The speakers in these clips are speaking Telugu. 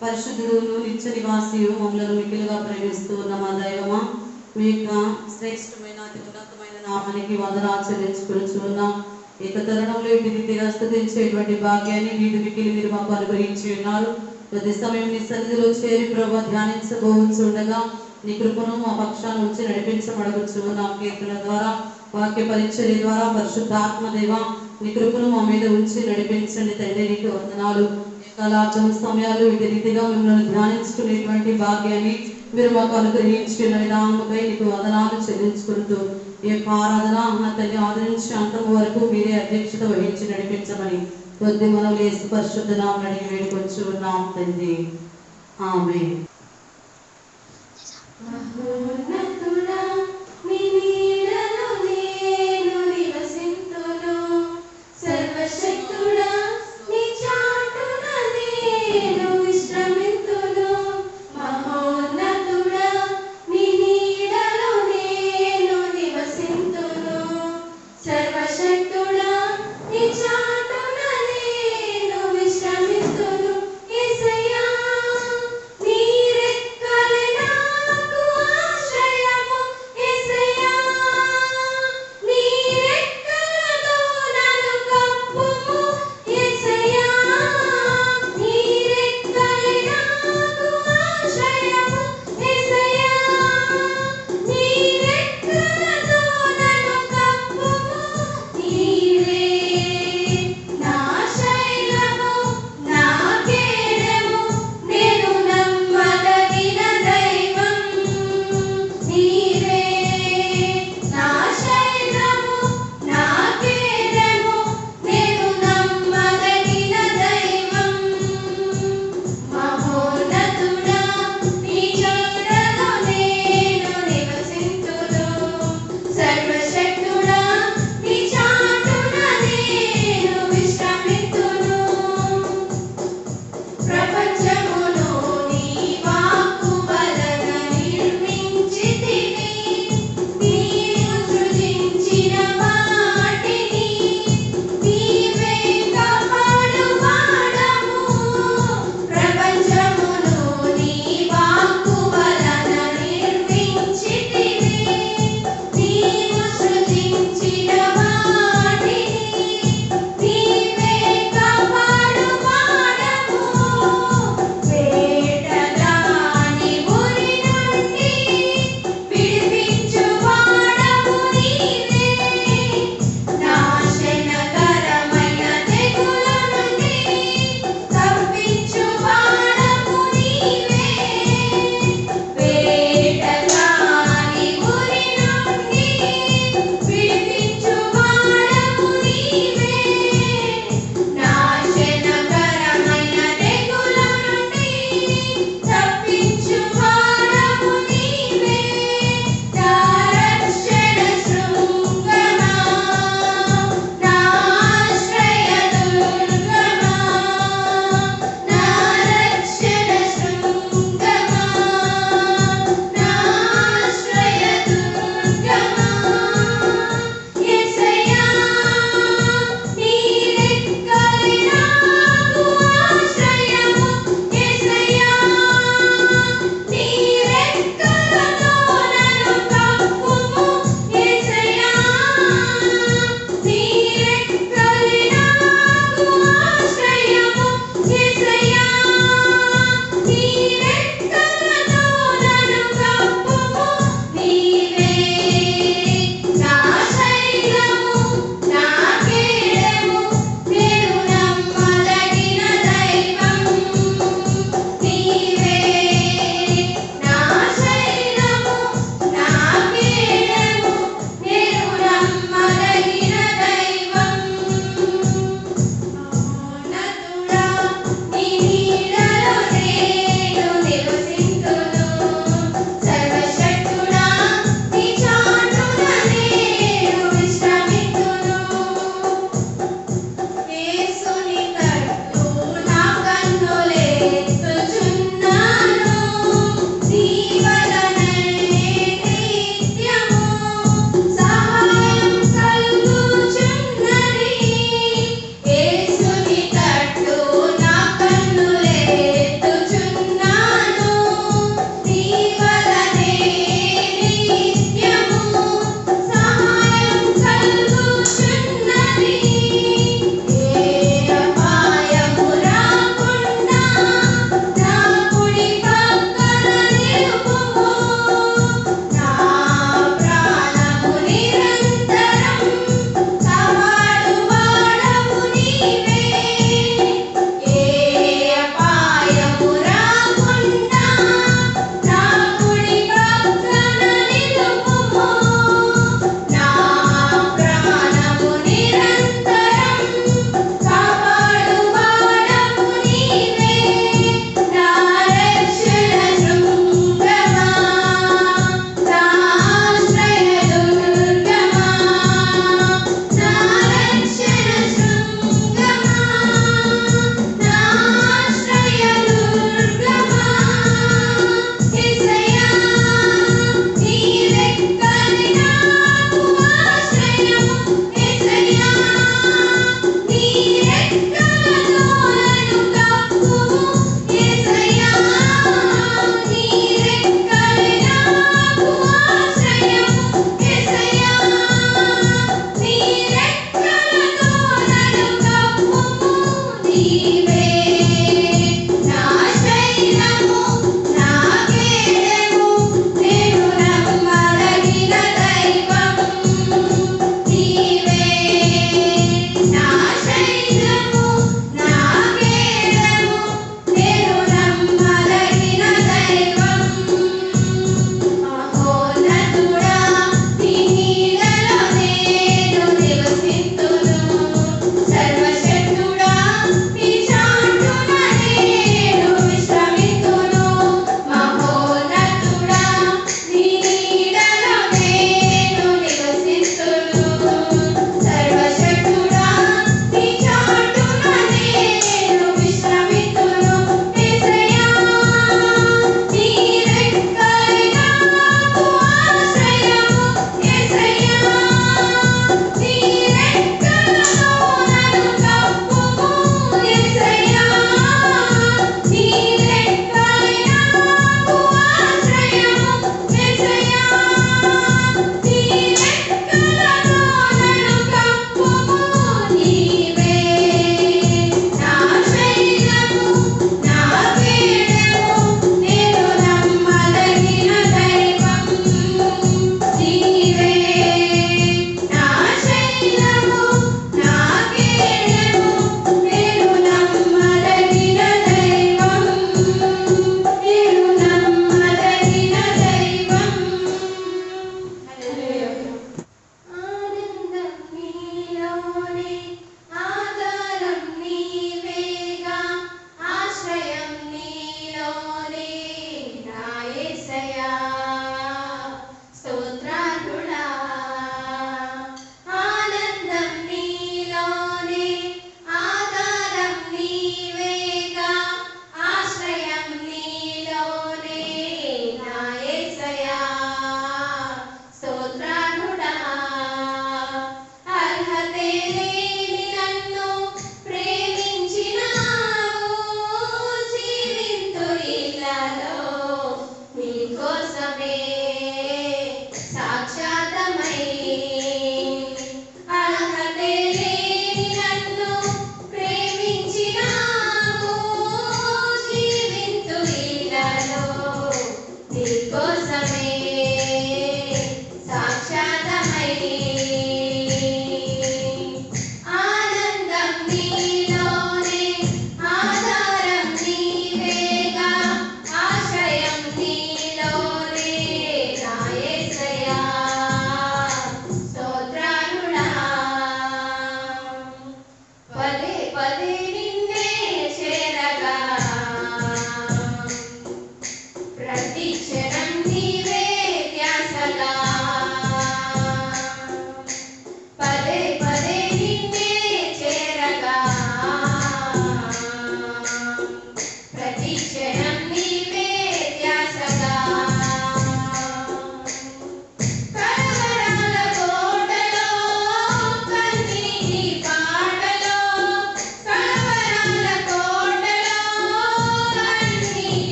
పరిశుద్ధుడు నిత్య నివాసియు మమ్మలను మిగిలిగా ప్రేమిస్తూ ఉన్న మా దైవమా, మీ యొక్క శ్రేష్టమైన అతి ఉన్నతమైన నామానికి వందనాలు చెల్లించుకొనుచున్నాం. ఇక తరుణంలో ఇటు రీతిగా స్తుతించేటువంటి భాగ్యాన్ని నీటి మిగిలి మీరు మాకు అనుగ్రహించి ఉన్నారు. ప్రతి సమయం నీ సన్నిధిలో చేరి ప్రభు ధ్యానించబోచుండగా నీ కృపను మా పక్షాన్ని ఉంచి నడిపించబడవచ్చున్నాం. కీర్తన ద్వారా వాక్య పరిచర్య ద్వారా పరిశుద్ధాత్మ దేవ నీ కృపను మా మీద ఉంచి నడిపించండి తండ్రి. నీకు వందనాలు. కాలాచన సమయాలు ఇటు రీతిగా మిమ్మల్ని ధ్యానించుకునేటువంటి భాగ్యాన్ని మీరు మాకు అనుగ్రహించిన విధానముపై నీకు వందనాలు చెల్లించుకుంటూ ఈ యొక్క ఆరాధన నా తల్లి ఆదరించి అంతం వరకు మీరే అధ్యక్షత వహించి నడిపించమని కొద్ది మనం యేసు పరిశుద్ధ నామమున అడిగి వేడుకొంచున్నాం తండ్రి. ఆమేన్. మహోన్నతుడా నీ నీడలో నేను నివసింతును, సర్వశక్తుడా నీ చాటున నేను విశ్రమింతును. మహోన్నతుడా నీ నీడలో నేను నివసింతును, సర్వశక్తుడా నీ చాటున నేను విశ్రమింతును. యేసయ్యా నీ రెక్కలే నాకు ఆశ్రయ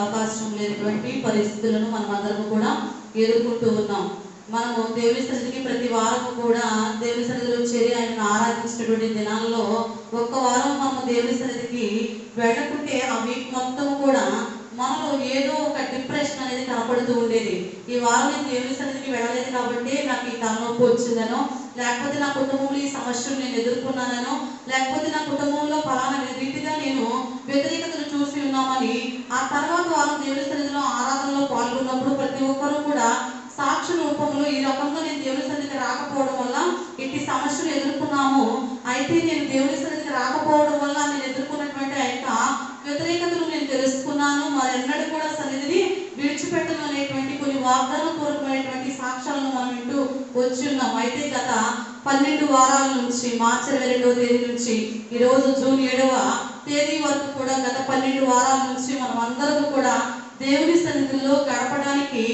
అవకాశం లేనటువంటి పరిస్థితులను మనం అందరం కూడా ఎదుర్కొంటూ ఉన్నాం. మనము దేవుని సన్నిధికి ప్రతి వారము కూడా దేవుని సన్నిధిలో చేరి ఆయనను ఆరాధించినటువంటి దినాల్లో ఒక్క వారం మనము దేవుని సన్నిధికి వెళ్ళకుంటే ఆ వీక్ మొత్తం కూడా మనలో ఏదో ఒక డిప్రెషన్ అనేది కనపడుతూ ఉండేది. ఈ వారం నేను దేవుని సన్నిధికి వెళ్ళలేదు కాబట్టి నాకు ఈ తలనొప్పి వచ్చిందనో, లేకపోతే నా కుటుంబంలో ఈ సమస్యలు నేను ఎదుర్కొన్నానో, లేకపోతే నా కుటుంబంలో ఫలానా రీతిగా నేను వ్యతిరేకతను చూసి ఉన్నామని ఆ తర్వాత వారం దేవుని సన్నిధిలో ఆరాధనలో పాల్గొన్నప్పుడు ప్రతి ఒక్కరూ కూడా సాక్షి రూపంలో ఈ రకంగా నేను దేవుని సన్నిధికి రాకపోవడం వల్ల ఇట్టి సమస్యలు ఎదుర్కొన్నాము, అయితే నేను దేవుని సన్నిధికి రాకపోవడం వల్ల నేను ఎదుర్కొన్నటువంటి ఆ యొక్క వ్యతిరేకతను నేను తెలుసుకున్నాను, మరెన్నడూ కూడా సన్నిధిని విడిచిపెట్టను అనేటువంటి కొన్ని వాగ్దాన పూర్వకమైనటువంటి సాక్ష్యాలను మనం వింటూ వచ్చి ఉన్నాం. అయితే గత 12 వారాల నుంచి మార్చి 22వ తేదీ నుంచి ఈరోజు జూన్ 7వ తేదీ వరకు కూడా గత 12 వారాల నుంచి మనం అందరూ కూడా దేవుని సన్నిధిలో గడపడానికి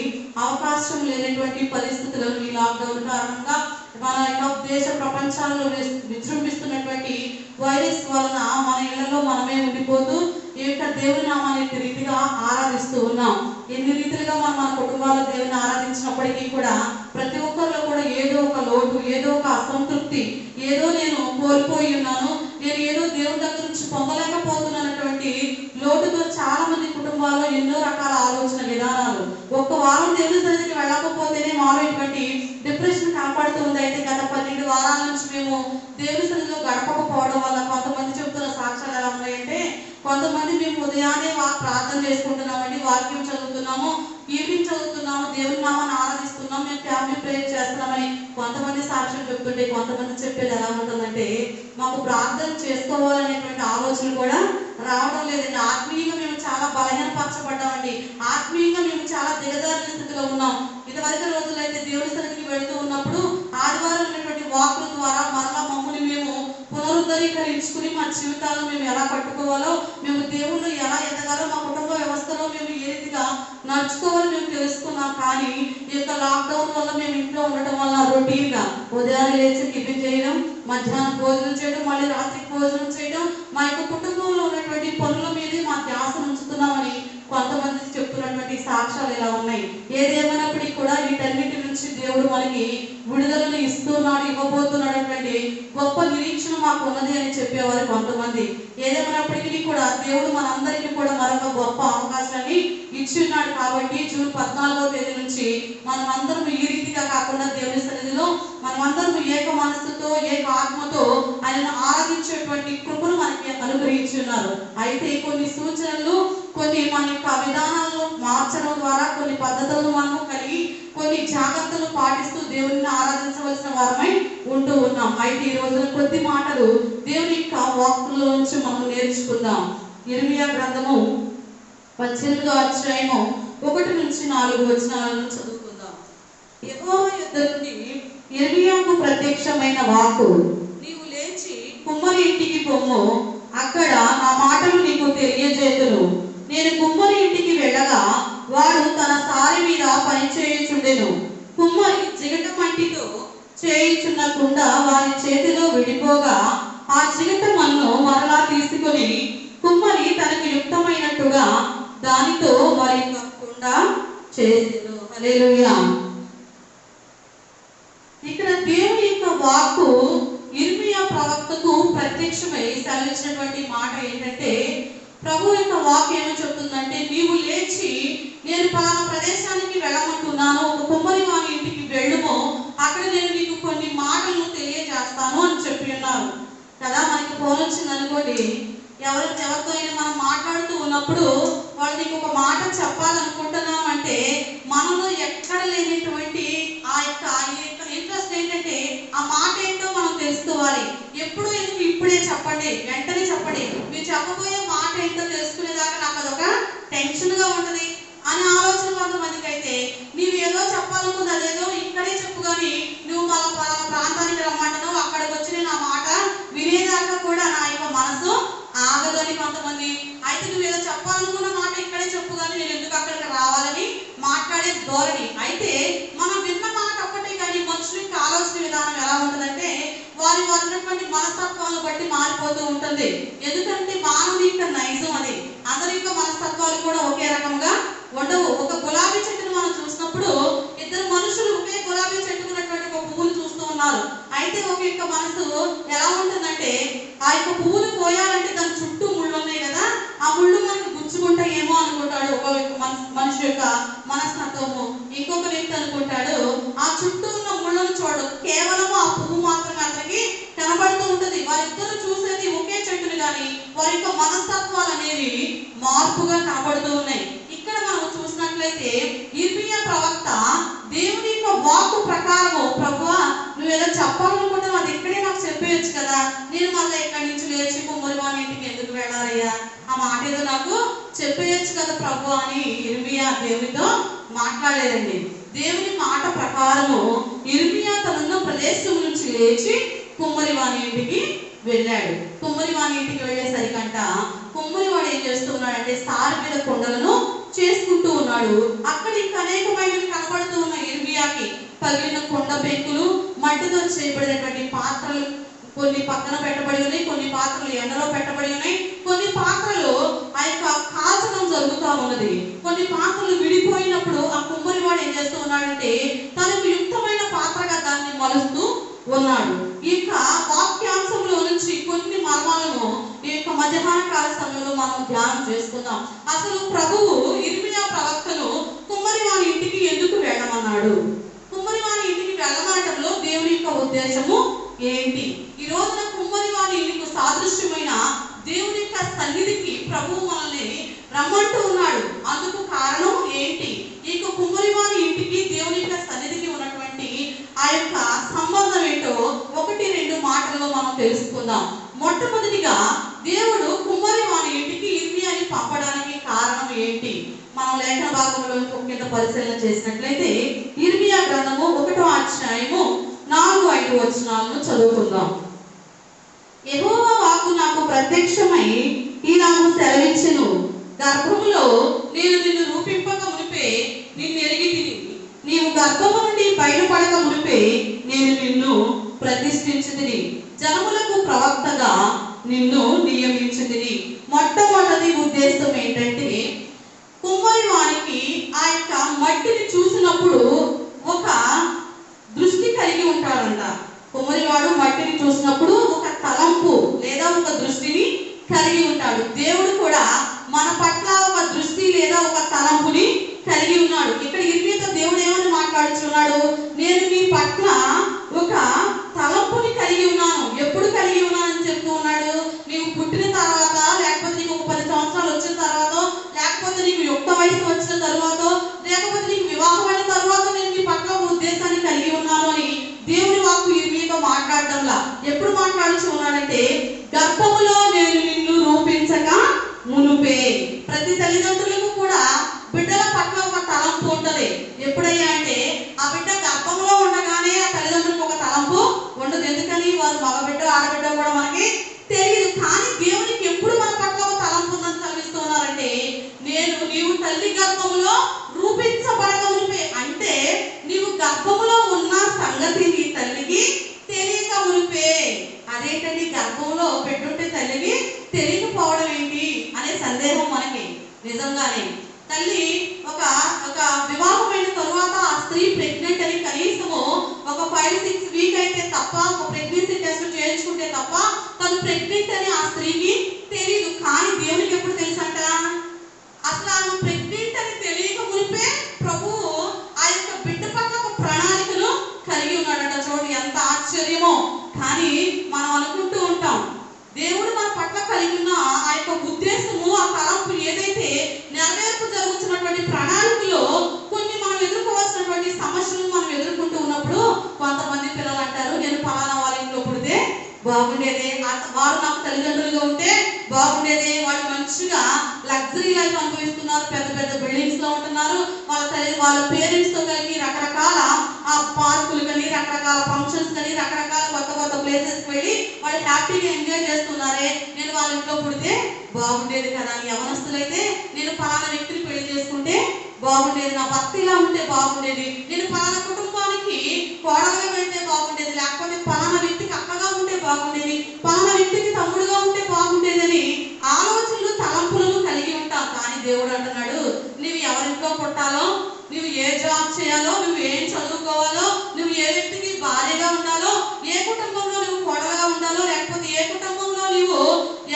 అవకాశం లేనటువంటి పరిస్థితులను ఈ లాక్డౌన్ కారణంగా మన యొక్క దేశ ప్రపంచాల్లో విజృంభిస్తున్నటువంటి వైరస్ వలన మన ఇళ్లలో మనమే ఉండిపోతూ ఈ యొక్క దేవుని నామాన్ని రీతిగా ఆరాధిస్తూ ఉన్నాం. ఎన్ని రీతిలుగా మన కుటుంబాల్లో దేవుని ఆరాధించినప్పటికీ కూడా ప్రతి ఒక్కరిలో కూడా ఏదో ఒక లోటు, ఏదో ఒక అసంతృప్తి, ఏదో నేను కోల్పోయి ఉన్నాను, నేను ఏదో దేవుని దగ్గర నుంచి పొందలేకపోతున్నటువంటి లోటుతో చాలా మంది కుటుంబాల్లో ఎన్నో రకాల ఆలోచన విధానాలు. ఒక్క వారం దేవుని సన్నిధికి వెళ్ళకపోతేనే మాలో ఇటువంటి డిప్రెషన్ కనపడుతుంది. అయితే గత 12 వారాల నుంచి మేము దేవుని సన్నిధిలో గడపకపోవడం వల్ల కొంతమంది చెబుతున్న సాక్ష్యాలు ఎలా ఉన్నాయంటే, కొంతమంది మేము ఉదయాన్నే ప్రార్థన చేసుకుంటున్నామండి, వాక్యం చదువుతున్నాము, ఈవినింగ్ చదువుతున్నాము, దేవుని నామాన్ని ఆరాధిస్తున్నాం, మేము ఫ్యామిలీ ప్రేయర్ చేస్తున్నామని కొంతమంది సాక్ష్యం చెప్తుంటే, కొంతమంది చెప్పేది ఎలా ఉంటుందంటే మాకు ప్రార్థన చేసుకోవాలనేటువంటి ఆలోచన కూడా రావడం లేదండి. ఆత్మీయంగా మేము చాలా బలహీనపరచబడ్డామండి, ఆత్మీయంగా మేము చాలా దిగజారిన స్థితిలో ఉన్నాం. ఇదివరకు రోజుల్లో అయితే దేవుని సన్నిధికి వెళుతూ ఉన్నప్పుడు ఆదివారం ఉన్నటువంటి వాక్కుల ద్వారా మరలా మమ్మల్ని మేము పునరుద్ధరీకరించుకుని మా జీవితాలను మేము ఎలా కట్టుకోవాలో, మేము దేవుళ్ళు ఎలా ఎదగాలో, మా కుటుంబ వ్యవస్థలో మేము ఏ రీతిగా నడుచుకోవాలో మేము తెలుసుకున్నాం. కానీ ఈ యొక్క లాక్డౌన్ వల్ల మేము ఇంట్లో ఉండటం వల్ల రొటీన్గా ఉదయాన్నే లేచి టిఫిన్ చేయడం, మధ్యాహ్నం భోజనం చేయడం, మళ్ళీ రాత్రికి భోజనం చేయడం, మా యొక్క కుటుంబంలో ఉన్నటువంటి పనుల మీదే మా ధ్యాస ఉంచుతున్నామని కొంతమంది చెప్తున్నటువంటి సాక్ష్యాలు ఇలా ఉన్నాయి. ఏదేమైనప్పటికీ కూడా వీటన్నిటి నుంచి దేవుడు మనకి విడుదలను ఇస్తున్నాడు, ఇవ్వబోతున్నటువంటి గొప్ప నిరీక్షణ మాకు ఉన్నది అని చెప్పేవారు కొంతమంది. ఏదేమైనప్పటికీ కూడా దేవుడు మనందరికీ కూడా మరొక గొప్ప అవకాశాన్ని ఇచ్చి ఉన్నాడు. కాబట్టి జూన్ 14వ తేదీ నుంచి మనమందరం ఈ రీతిగా కాకుండా దేవుని సన్నిధిలో మనమందరం ఏక మనస్సుతో, ఏక ఆత్మతో ఆయనను ఆరాధించేటువంటి కృపను మనకి అనుగ్రహించి ఉన్నారు. అయితే కొన్ని సూచనలు, కొన్ని మన యొక్క విధానాలను మార్చడం ద్వారా కొన్ని పద్ధతులను మనము కలిగి కొన్ని జాగ్రత్తలు పాటిస్తూ దేవుని ఆరాధించవలసిన వారమై ఉంటూ ఉన్నాం. అయితే ఈ రోజున కొద్ది మాటలు దేవుని యొక్క వాక్కులో నుంచి మనం నేర్చుకుందాం. ఇర్మియా గ్రంథము 18వ అధ్యాయము 1 నుంచి 4 వచనాలను చదువుకుందాం. యెహోవా యొద్ద నుండి ఇర్మియాకు ప్రత్యక్షమైన వాక్కు, నీవు లేచి కుమ్మరి ఇంటికి పొమ్ము, అక్కడ నా మాటలు నీకు తెలియజేతును. నేను కుమ్మరి ఇంటికి వెళ్ళగా వాడు తన సారి మీద పని చేయుచుండెను. కుమ్మరి జిగట మట్టితో చేయుచున్న కుండ వారి చేతిలో విడిపోగా ఆ జిగట మన్ను మరలా తీసుకొని కుమ్మరి తనకు యుక్తమైనట్టుగా దానితో మరి కుండ చేసెను. హల్లెలూయా. ఇక్కడ దేవుని యొక్క వాక్కు ఇర్మియా ప్రవక్తకు ప్రత్యక్షమై సెలవిచ్చినటువంటి మాట ఏంటంటే, ప్రభు యొక్క వాక్యం ఏమో చెప్తుందంటే, నీవు లేచి నేను పలానా ప్రదేశానికి వెళ్ళమంటున్నాను, ఒక కుమ్మరి వాని ఇంటికి వెళ్ళుము, అక్కడ నేను నీకు కొన్ని మాటలను తెలియజేస్తాను అని చెప్పి ఉన్నారు కదా. మనకి ఫోన్ వచ్చింది అనుకోండి, ఎవరితో అయినా మనం మాట్లాడుతూ ఉన్నప్పుడు వాళ్ళు నీకు ఒక మాట చెప్పాలనుకుంటున్నాం అంటే మనలో ఎక్కడ లేనటువంటి ఆ యొక్క ఇంట్రెస్ట్ ఏంటంటే ఆ మాట ఏంటో మనం తెలుసుకోవాలి. ఎప్పుడు ఎందుకు ఇప్పుడే చెప్పండి, వెంటనే చెప్పండి, మీరు చెప్పబోయే మాట ఏంటో తెలుసుకునేదాకా నాకు అదొక టెన్షన్గా ఉంటుంది అనే ఆలోచన కొంతమందికి. అయితే నీవు ఏదో చెప్పాలనుకుంది అదేదో ఇక్కడే చెప్పు, కానీ నువ్వు పలానా ప్రాంతానికి రమ్మంటున్నావు, అక్కడికి వచ్చి నేను ఆ మాట వినేదాకా కూడా నా యొక్క మనసు ఆగదు అని కొంతమంది. అయితే నువ్వు ఏదో చెప్పాలనుకున్న మాట ఇక్కడే చెప్పు, కానీ నేను ఎందుకు అక్కడికి రావాలని మాట్లాడే ధోరణి. అయితే మనం విన్న మాట ఒక్కటే, కానీ మనుషుల యొక్క ఆలోచన విధానం ఎలా ఉంటుందంటే వారి ఉన్నటువంటి మనస్తత్వాలను బట్టి మారిపోతూ ఉంటుంది. ఎందుకంటే మానవుని యొక్క నైజం అది. అందరి యొక్క మనస్తత్వాలు కూడా ఒకే రకంగా చూసినట్లయితే యిర్మీయా ప్రవక్త దేవుని యొక్క వాక్కు ప్రకారము, ప్రభువా నువ్వేదో చెప్పాలనుకుంటే అది ఇక్కడే నాకు చెప్పేయచ్చు కదా, నేను మళ్ళీ ఇక్కడి నుంచి లేచి కుమ్మరివాని ఇంటికి ఎందుకు వెళ్ళాలయ్యా, ఆ మాట ఏదో నాకు చెప్పేయచ్చు కదా ప్రభు అని యిర్మీయా దేవునితో మాట్లాడలేదండి. దేవుని మాట ప్రకారము యిర్మీయా తనున్న ప్రదేశం నుంచి లేచి కుమ్మరివాని ఇంటికి వెళ్ళాడు. కుమ్మరివాని ఇంటికి వెళ్ళేసరికంట కుమ్మరివాడు ఏం చేస్తూ ఉన్నాడంటే సారు మీద కొండలను చేసుకుంటూ ఉన్నాడు. అక్కడ ఇంకా అనేకమైనవి కనబడుతూ ఉన్న యిర్మీయాకి పగిలిన కొండ పెంకులు, మట్టితో చేయబడినటువంటి పాత్రలు కొన్ని పక్కన పెట్టబడి ఉన్నాయి, కొన్ని పాత్రలు ఎండలో పెట్టబడి ఉన్నాయి, కొన్ని పాత్రలు ఆ యొక్క కాల్చడం జరుగుతూ ఉన్నది. కొన్ని పాత్రలు విడిపోయినప్పుడు ఆ కుమ్మరివాడు ఏం చేస్తూ ఉన్నాడంటే తనకు యుక్తమైన పాత్రగా దాన్ని మలుస్తూ ఉన్నాడు. ఈ యొక్క వాక్యాంశంలో నుంచి కొన్ని మర్మాలను ఈ యొక్క మధ్యాహ్న కాల సమయంలో మనం ధ్యానం చేసుకుందాం. అసలు ప్రభువు యిర్మీయా ప్రవక్తను కుమ్మరివాని ఇంటికి ఎందుకు వెళ్ళమన్నాడు? కుమ్మరివాని ఇంటికి వెళ్ళమనటంలో దేవుని యొక్క ఉద్దేశము ఏంటి? ఈ రోజున కుమ్మరివాని ఇంటికి సాదృశ్యమైన దేవుని యొక్క సన్నిధికి ప్రభువు మనల్ని రమ్మంటూ ఉన్నాడు. అందుకు కారణం ఏంటి? ఈ యొక్క కుమ్మరివాని ఇంటికి దేవుని యొక్క సన్నిధికి ఉన్నటువంటి ఆ యొక్క సంబంధం ఏంటో 1-2 మాటల్లో మనం తెలుసుకుందాం. మొట్టమొదటిగా దేవుడు కుమ్మరివాని ఇంటికి యిర్మీయాని పంపడానికి కారణం ఏంటి? మనం లేఖన భాగంలో కింద పరిశీలన చేసినట్లయితే యిర్మీయా గ్రంథము 1వ అధ్యాయము 4-5 వచనాలను చదువుకుందాం. యెహోవా వాక్కు నాకు ప్రత్యక్షమై ఇలాగు సెలవిచ్చెను, గర్భములో నేను నిన్ను రూపింపక మునిపే నిన్ను ఎరిగితిని, నీవు గర్భము నుండి బయలుపడక మునిపే నేను నిన్ను ప్రతిష్ఠించితిని, జనములకు ప్రవక్తగా నిన్ను నియమించితిని. మొట్టమొదటి ఉద్దేశం ఏంటంటే కుమ్మరివానికి ఆ యొక్క మట్టిని చూసినప్పుడు ఒక దృష్టి కలిగి ఉంటాడంట. కుమ్మరివాడు మట్టిని చూసినప్పుడు ఒక తలంపు లేదా ఒక దృష్టిని కలిగి ఉంటాడు. దేవుడు కూడా మన పట్ల ఒక దృష్టి లేదా ఒక తలంపుని కలిగి ఉన్నాడు. ఇక్కడ యిర్మీయాతో దేవుడు ఏమని మాట్లాడుతున్నాడు? నేను నీ పట్ల ఒక తలంపుని కలిగి ఉన్నాను. ఎప్పుడు కలిగి ఉన్నానని చెప్తూ ఉన్నాడు? నీవు పుట్టిన తర్వాత, లేకపోతే నీకు 10 సంవత్సరాలు వచ్చిన తర్వాత, లేకపోతే నీకు యుక్త వయసు వచ్చిన తర్వాత, లేకపోతే నీకు వివాహమైన తర్వాత నేను నీ పట్ల ఒక ఉద్దేశాన్ని కలిగి ఉన్నాను అని దేవుని వాక్కు యిర్మీయాతో మాట్లాడడంలా ఎప్పుడు మాట్లాడుతూ ఉన్నాడంటే గర్భములో నేను నిన్ను రూపించక మునుపే. ప్రతి తల్లిదండ్రులకు కూడా బిడ్డల పట్ల ఒక తలంపు ఉంటది. ఎప్పుడయ్యా అంటే ఆ బిడ్డ గర్భంలో ఉండగానే ఆ తల్లిదండ్రులకు ఒక తలంపు ఉండదు. ఎందుకని? వారు మగబిడ్డ ఆడబిడ్డ కూడా మనకి తెలియదు. కానీ దేవునికి ఎప్పుడు మన పట్ల ఒక తలంపు ఉందని చదివిస్తూ ఉన్నారంటే నీవు తల్లి గర్భములో రూపించబడక మునిపే, అంటే నీవు గర్భములో ఉన్న సంగతి నీ తల్లికి తెలియక మునిపే. అదేంటండి గర్భంలో పెట్టుంటే తల్లికి తెలియకపోవడం ఏంటి అనే సందేహం మనకి. నిజంగానే తల్లి ఒక వివాహమైన తరువాత ఆ స్త్రీ ప్రెగ్నెంట్ అని కనీసము ఒక 5-6 వీక్ అయితే తప్ప, ఒక ప్రెగ్నెన్సీ టెస్ట్ చేయించుకుంటే తప్ప తను ప్రెగ్నెంట్ అని ఆ స్త్రీకి తెలియదు. కానీ దేవునికి ఎప్పుడు తెలుసంట? అసలు ఆమె ప్రెగ్నెంట్ అని తెలియక మునిపే ప్రభువు ఆ యొక్క బిడ్డ పట్ల ఒక ప్రణాళికను కలిగి ఉన్నాడట. చూడండి ఎంత ఆశ్చర్యమో. కానీ మనం అనుకుంటూ ఉంటాం దేవుడు మన పట్ల కలిగి ఉన్న ఆ యొక్క ఉద్దేశము, ఆ తలంపు ఏదైతే నెరవేర్పు జరుగుతున్నటువంటి ప్రణాళికలో కొన్ని మనం ఎదుర్కోవాల్సినటువంటి సమస్యలు మనం ఎదుర్కొంటూ ఉన్నప్పుడు కొంతమంది పిల్లలు అంటారు, నేను ఫలానా వాళ్ళ ఇంట్లో పుడితే బాగుండేదే, వారు నాకు తల్లిదండ్రులుగా ఉంటే బాగుండేదే, వాళ్ళు మంచిగా లగ్జరీ లైఫ్ అనుభవిస్తున్నారు, పెద్ద పెద్ద బిల్డింగ్స్ లో ఉంటున్నారు, వాళ్ళ పేరెంట్స్ తో కలిగి రకరకాల ఆ పార్కులు కానీ, రకరకాల ఫంక్షన్స్ కానీ, రకరకాల కొత్త కొత్త ప్లేసెస్ వెళ్ళి వాళ్ళు హ్యాపీగా ఎంజాయ్ చేస్తున్నారే, నేను వాళ్ళ ఇంట్లో పుడితే బాగుండేది కదా అని యవనస్తులైతే నేను ఫలానా వ్యక్తిని పెళ్లి చేసుకుంటే బాగుండేది, నా భర్త ఇలా ఉంటే బాగుండేది, నేను ఫలానా కుటుంబానికి కోడలుగా వెళ్తే బాగుండేది, లేకపోతే ఫలానా వ్యక్తికి అక్కగా ఉంటే బాగుండేది, ఫలానా వ్యక్తికి తమ్ముడుగా ఉంటే బాగుండేది అని ఆలోచనలు తలంపులను కలిగి ఉంటాం. కానీ దేవుడు అంటున్నాడు, నువ్వు ఎవరింట్లో పుట్టాలో, నువ్వు ఏ జాబ్ చేయాలో, నువ్వు ఏం చదువుకోవాలో, నువ్వు ఏ వ్యక్తికి భార్యగా ఉండాలో, ఏ కుటుంబంలో నువ్వు కోడలుగా ఉండాలో, లేకపోతే ఏ కుటుంబంలో నువ్వు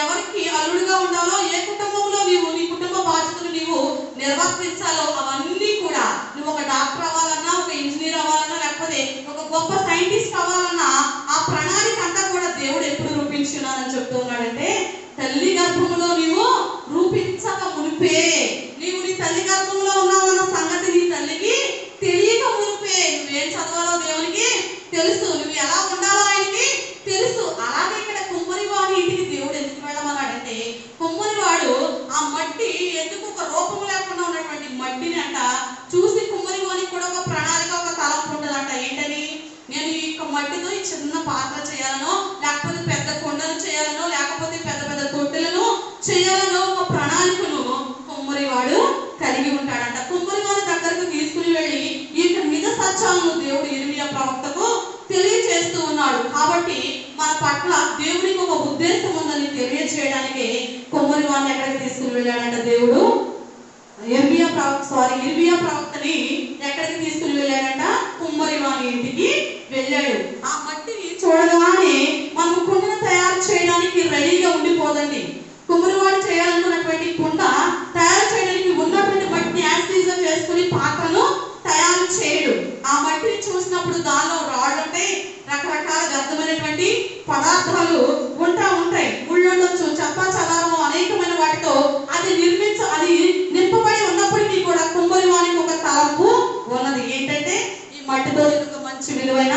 ఎవరికి అల్లుడుగా ఉండాలో, ఏ కుటుంబంలో నీవు నీ కుటుంబ బాధ్యతలు నీవు నిర్వర్తించాలో అవన్నీ కూడా నువ్వు ఒక డాక్టర్ అవ్వాలన్నా, ఒక ఇంజనీర్ అవ్వాలన్నా, లేకపోతే ఒక గొప్ప సైంటిస్ట్ అవ్వాలన్నా ఆ ప్రణాళిక అంతా కూడా దేవుడు ఎప్పుడు రూపించున్నానని చెప్తూ ఉన్నాడంటే తల్లి గర్భంలో నీవు రూపించక మునిపే, నీవు నీ తల్లి గర్భంలో ఉన్నావన్న సంగతి పాత్ర చేయాలనో, లేకపోతే పెద్ద కొండను చేయాలనో, లేకపోతే పెద్ద పెద్ద తొట్టెలను చేయాలనో ఒక ప్రణాళికను కుమ్మరివాడు కలిగి ఉంటాడంట. కుమ్మరివాడి దగ్గరకు తీసుకుని వెళ్ళి ఈ నిజ సత్యాలను దేవుడు యిర్మీయా ప్రవక్తకు తెలియచేస్తూ ఉన్నాడు. కాబట్టి మన పట్ల దేవునికి ఒక ఉద్దేశం ఉందని తెలియచేయడానికి కుమ్మరివాడిని ఎక్కడికి తీసుకుని వెళ్ళాడంట దేవుడు? యిర్మీయా ప్రవక్తని ఎక్కడికి తీసుకుని వెళ్ళాడంట? కుమ్మరివాని ఇంటికి వెళ్ళాడు. ఆ మట్టిని చూడగానే మనం కుండను తయారు చేయడానికి రెడీగా ఉండిపోదండి. కుమ్మరివాడు చేయాలనుకున్నటువంటి కుండ తయారు చేయడానికి ఉన్నటువంటి మట్టిని యాసిడ్గా చేసుకుని పాత్రను తయారు చేయడు. ఆ మట్టిని చూసినప్పుడు దానిలో రాళ్ళు ఉంటాయి, రకరకాల వ్యర్థమైనటువంటి పదార్థాలు ఉంటాయి, ముళ్ళు ఉండొచ్చు, చెత్త చెదారము అనేకమైన వాటితో అది నింపబడి ఉన్నప్పటికీ కూడా కుమ్మరివానికి ఒక తలంపు ఉన్నది. ఏంటంటే ఈ మట్టితో ఒక మంచి విలువైన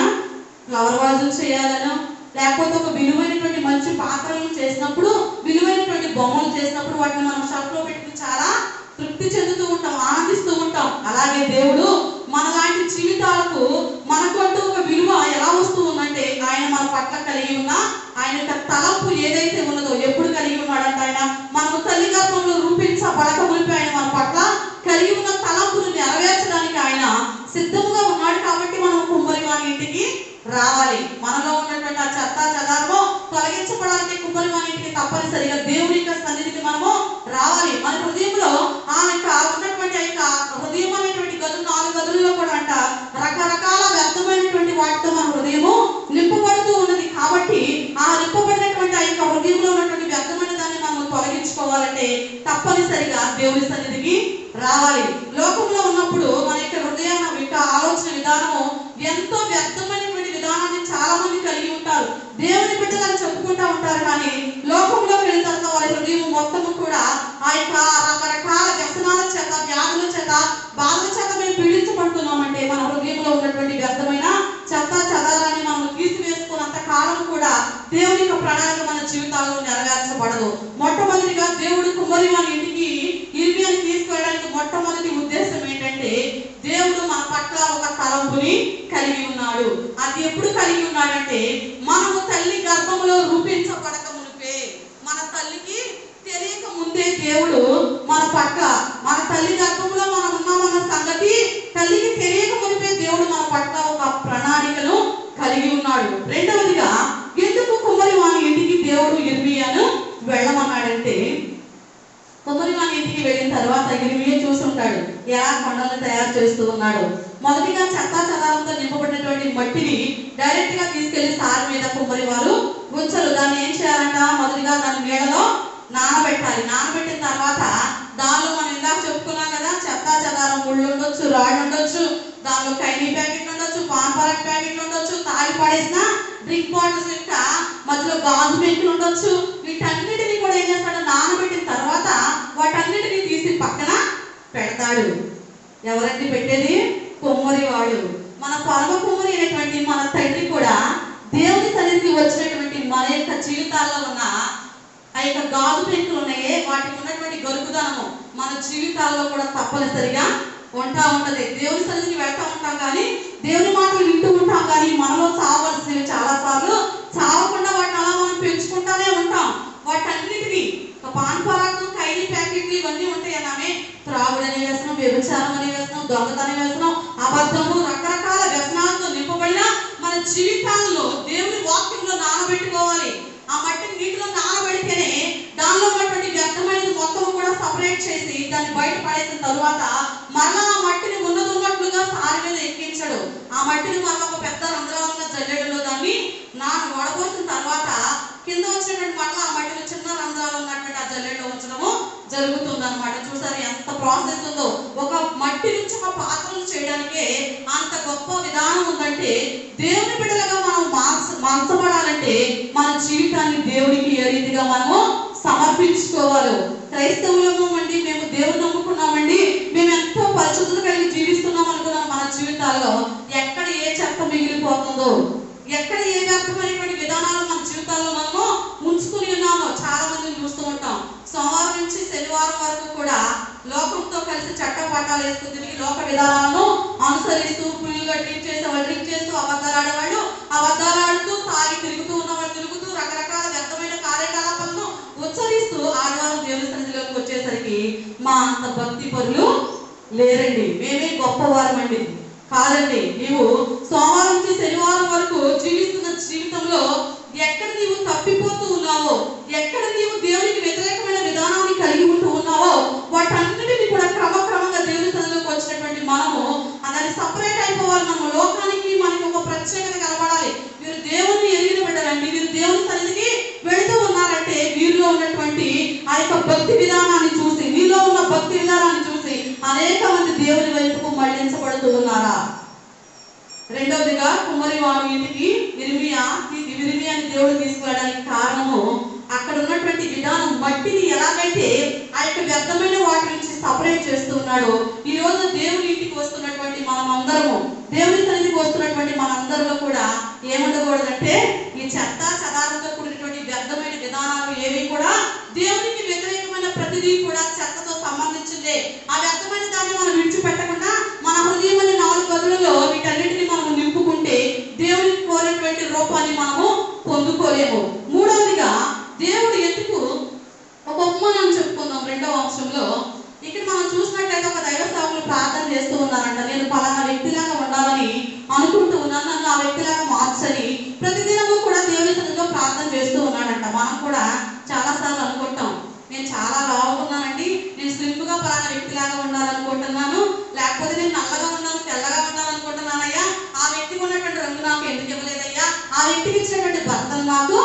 ఫ్లవర్ వాజులు చేయాలను, లేకపోతే ఒక విలువైనటువంటి మంచి పాత్రలను చేసినప్పుడు, విలువైనటువంటి బొమ్మలు చేసినప్పుడు వాటిని మనం షాప్లో పెట్టుకుని చాలా తృప్తి చెందుతూ ఉంటాం, ఆనందిస్తూ ఉంటాం. అలాగే దేవుడు మనలాంటి జీవితాలకు మనకంటూ ఒక విలువ ఎలా వస్తూ ఉందంటే ఆయన మన పట్ల కలిగి ఉన్న ఆయన యొక్క తలంపు ఏదైతే ఉన్నదో, ఎప్పుడు కలిగి ఉన్నాడంటే ఆయన మనము తల్లి గర్భంలో రూపించబడక మునిపి ఆయన మన పట్ల కలిగి ఉన్న తలంపును నెరవేర్చడానికి ఆయన సిద్ధంగా ఉన్నాడు. కాబట్టి మనం కుమ్మరివాని ఇంటికి రావాలి. మనలో ఉన్నటువంటి ఆ చెత్త చెదారము తొలగించబడాలంటే కుమ్మరివాని ఇంటికి తప్పనిసరిగా దేవుని యొక్క సన్నిధికి మనము రావాలి. మన హృదయంలో ఆ యొక్క ఉన్నటువంటి హృదయం అనేటువంటి గదులు 4 గదుల్లో కూడా అంట రకరకాల వ్యర్థమైనటువంటి వాటితో మన హృదయము నింపబడుతూ ఉన్నది. కాబట్టి ఆ నింపబడినటువంటి ఆ యొక్క హృదయంలో ఉన్నటువంటి వ్యర్థమైన దాన్ని మనం తొలగించుకోవాలంటే తప్పనిసరిగా దేవుని సన్నిధికి రావాలి. లోకంలో ఉన్నప్పుడు మన యొక్క హృదయాన్ని యొక్క ఆలోచన విధానము ఎంతో వ్యర్థమైనటువంటి విధానాన్ని చాలా మంది కలిగి ఉంటారు. దేవుని బిడ్డలని చెప్పుకుంటూ ఉంటారు, కానీ లోకంలో వెళ్ళిన తర్వాత వారి హృదయం మొత్తము కూడా ఆ యొక్క రకరకాల వ్యసనాల చేత, వ్యాధుల చేత, బాధల చేత మేము పీడించబడుతున్నామంటే మన హృదయంలో ఉన్నటువంటి వ్యర్థమైన చెత్త చెదారాన్ని మనం తీసివేసుకున్నంత కాలం కూడా దేవుని యొక్క ప్రణాళిక మన జీవితాల్లో నెరవేర్చబడదు. మొట్టమొదటిగా దేవుడు కుమ్మరివాని ఇంటికి యిర్మీయాని తీసుకెళ్ళడానికి మొట్టమొదటి ఉద్దేశం ఏంటంటే దేవుడు మన పట్ల ఒక తలంపుని కలిగి ఉన్నాడు. అది ఎప్పుడు కలిగి ఉన్నాడంటే మనము తల్లి గర్భంలో రూపించబడక మునిపే, మన తల్లికి తెలియక ముందే దేవుడు మన పట్ల, మన తల్లి గర్భంలో మనం ఉన్నామన్న సంగతి తల్లికి తెలియక మునిపే దేవుడు మన పట్ల ఒక ప్రణాళికను కలిగి ఉన్నాడు. రెండవదిగా ఎందుకు కుమ్మరివాని ఇంటికి దేవుడు యిర్మీయాను వెళ్ళమన్నాడంటే, కుమ్మరివాని ఇంటికి వెళ్ళిన తర్వాత యిర్మీయా చూసుంటాడు ఎలా కొండలను తయారు చేస్తూ ఉన్నాడు. మొదటిగా చెత్త చెదారంతో నింపబడినటువంటి మట్టిని డైరెక్ట్ గా తీసుకెళ్లి సార్ మీద కుమ్మరివారు ఉంచరు. దాన్ని ఏం చేయాలంట? మొదటిగా దాన్ని నీళ్ళలో నానబెట్టాలి. నానబెట్టిన తర్వాత దానిలో మనం ఇందాక చెప్పుకున్నాం కదా, చెత్త చెదారం, ముళ్ళు ఉండొచ్చు, రాళ్ళు ఉండొచ్చు, దానిలో కైనీ ప్యాకెట్లు ఉండొచ్చు, పాన్ పరాక్ ప్యాకెట్లు ఉండొచ్చు, తాగి పడేసిన డ్రింక్ బాటిల్స్ యొక్క మధ్యలో గాజు పెంకులు ఉండొచ్చు. వీటన్నిటిని కూడా ఏం చేస్తాడు? నానబెట్టిన తర్వాత వాటన్నిటిని తీసి పక్కన పెడతాడు. ఎవరండి పెట్టేది? కుమ్మరివాడు. మన పరమ కుమ్మరి అయినటువంటి మన తండ్రి కూడా దేవుని సన్నిధికి వచ్చినటువంటి మన యొక్క జీవితాల్లో ఉన్న ఆ యొక్క గాజు పెంకులు ఉన్నాయే, వాటికి ఉన్నటువంటి గరుకుదనము మన జీవితాల్లో కూడా తప్పనిసరిగా ఉంటది. దేవుని సన్నిధికి వెళ్తా ఉంటాం కానీ, దేవుని మాటలు వింటూ ఉంటాం కానీ, మనలో చావలసినవి చాలా సార్లు చావకుండా వాటిని అలా మనం పెంచుకుంటానే ఉంటాం. వాటన్నిటిని పాన్ పరాకు, ఖైనీ ప్యాకెట్లు ఇవన్నీ ఉంటాయి అన్నామే. త్రాగుడు అనే వ్యసనం, వ్యభిచారం అనే వ్యసనం, దొంగతనం వ్యసనం, అబద్ధము, రకరకాల వ్యసనాలతో నింపబడిన మన జీవితాల్లో దేవుని వాక్యంలో నానబెట్టుకోవాలి. ఆ మట్టిని నీటిలో నానబెడితేనే దానిలో ఉన్నటువంటి వ్యర్థమైనది మొత్తం కూడా సపరేట్ చేసి దాన్ని బయట పడేసిన తరువాత మరలా ఆ మట్టిని ఉన్నట్లుగా సారి మీద ఎక్కించడు. ఆ మట్టిని మరలా ఒక పెద్ద రంధ్రాలున్న జల్లెడలో దాన్ని వడబోసిన తర్వాత కింద వచ్చినటువంటి మరలా ఆ మట్టిని చిన్న రంధ్రాలు ఉన్నటువంటి ఆ జల్లెడలో ఉంచడము జరుగుతుంది అనమాట. చూసారు ఎంత ప్రాసెస్ ఉందో. ఒక మట్టి నుంచి ఒక పాత్రలు చేయడానికే అంత గొప్ప విధానం ఉందంటే, దేవుని బిడ్డలుగా మనం మార్చబడాలంటే మన జీవితాన్ని దేవుడికి ఏ రీతిగా మనము సమర్పించుకోవాలి. క్రైస్తవులము అండి, మేము దేవుని నమ్ముకున్నామండి, మేము ఎంతో పరిశుద్ధత కలిగి జీవిస్తున్నాం అనుకున్నాం. మన జీవితాల్లో ఎక్కడ ఏ చెత్త మిగిలిపోతుందో, ఎక్కడ ఏ వ్యర్థమైనటువంటి విధానాలు మన జీవితాల్లో మనము ఉంచుకుని ఉన్నామో చాలా మందిని చూస్తూ ఉంటాం. సోమవారం నుంచి శనివారం వరకు కూడా లోకంతో కలిసి చట్టపట్టాలు వేసుకుని తిరిగి లోక విధానాలను అనుసరిస్తూ ఫుల్గా డ్రింక్ చేసేవాళ్ళు డ్రింక్ చేస్తూ అబద్ధాలు ఆడేవాళ్ళు అబద్ధాలు ఆడుతూ తాగి తిరుగుతూ ఉన్నవాళ్ళు తిరుగుతూ రకరకాల వ్యర్థమైన కార్యకలాపాలను ఉచ్చరిస్తూ ఆదివారం దేవుని సన్నిధిలోకి వచ్చేసరికి మా అంత భక్తి పరులు లేరండి, మేమే గొప్పవారం అండి. కాదండి, నీవు సోమవారం నుంచి శనివారం వరకు జీవిస్తున్న జీవితంలో ఎక్కడ నీవు తప్పిపోతూ ఉన్నావో, ఎక్కడ నీవు దేవునికి వ్యతిరేకమైన విధానాన్ని కలిగి ఉంటూ ఉన్నావో వాటన్నిటిని కూడా క్రమక్రమంగా దేవుని సన్నిధిలోకి వచ్చినటువంటి మనము దాన్ని సపరేట్ అయిపోవాలి. మనం లోకానికి మనకి ఒక ప్రత్యేకత కనబడాలి. వీరు దేవుని ఎరిగిన బిడ్డలండి, వీరు దేవుని సన్నిధికి వెళుతూ ఉన్నారంటే వీరిలో ఉన్నటువంటి ఆ యొక్క భక్తి విధానాన్ని చూసి, వీరిలో ఉన్న భక్తి విధానాన్ని చూసి అనేక మంది దేవుని వైపుకు మళ్లించబడుతూ ఉన్నారా? రెండవదిగా కుమ్మరి వాడు ఇంటికి ఇరిమియాని దేవుడు తీసుకురావడానికి కారణము అక్కడ ఉన్నటువంటి విధానం, మట్టిని ఎలాగైతే ఆ యొక్క వ్యర్థమైన వాటి నుంచి సపరేట్ చేస్తూ ఉన్నాడు. ఈ రోజు దేవుని ఇంటికి వస్తున్నటువంటి మనం అందరము, దేవుని సన్నిధికి వస్తున్నటువంటి మనందరిలో కూడా ఏముండకూడదంటే ఈ చెత్త చెదారంతో కూడినటువంటి వ్యర్థమైన విధానాలు ఏవి కూడా దేవునికి వ్యతిరేకమైన ప్రతిదీ కూడా చెత్తతో సంబంధించిందే. ఆ వ్యర్థమైన దాన్ని మనం విడిచిపెట్టకుండా మన హృదయం అనే 4 గదులలో వీటన్నిటిని మనం నింపుకుంటే దేవునికి కోరినటువంటి రూపాన్ని మనము పొందుకోలేము. మూడవదిగా దేవుడు ఎందుకు ఒక ఉపమానం చెప్పుకుందాం. 2వ అంశంలో ఇక్కడ మనం చూసినట్లయితే ఒక దైవ సేవకులు ప్రార్థన చేస్తూ ఉన్నారంట. నేను పలానా వ్యక్తిలాగా ఉండాలని అనుకుంటూ ఉన్నాను, నన్ను ఆ వ్యక్తిలాగా మార్చని ప్రతిదినము కూడా దేవుని సన్నిధిలో ప్రార్థన చేస్తూ ఉన్నాడంట. మనం కూడా చాలా సార్లు అనుకుంటాం, నేను చాలా లావుకున్నానండి, నేను స్లిమ్గా పలానా వ్యక్తిలాగా ఉండాలనుకుంటున్నాను, లేకపోతే నేను నల్లగా ఉన్నాను తెల్లగా ఉండాలనుకుంటున్నానయ్యా, ఆ వ్యక్తికి ఉన్నటువంటి రంగు నాకు ఎందుకు ఇవ్వలేదయ్యా, ఆ వ్యక్తికి ఇచ్చినటువంటి భర్తను నాకు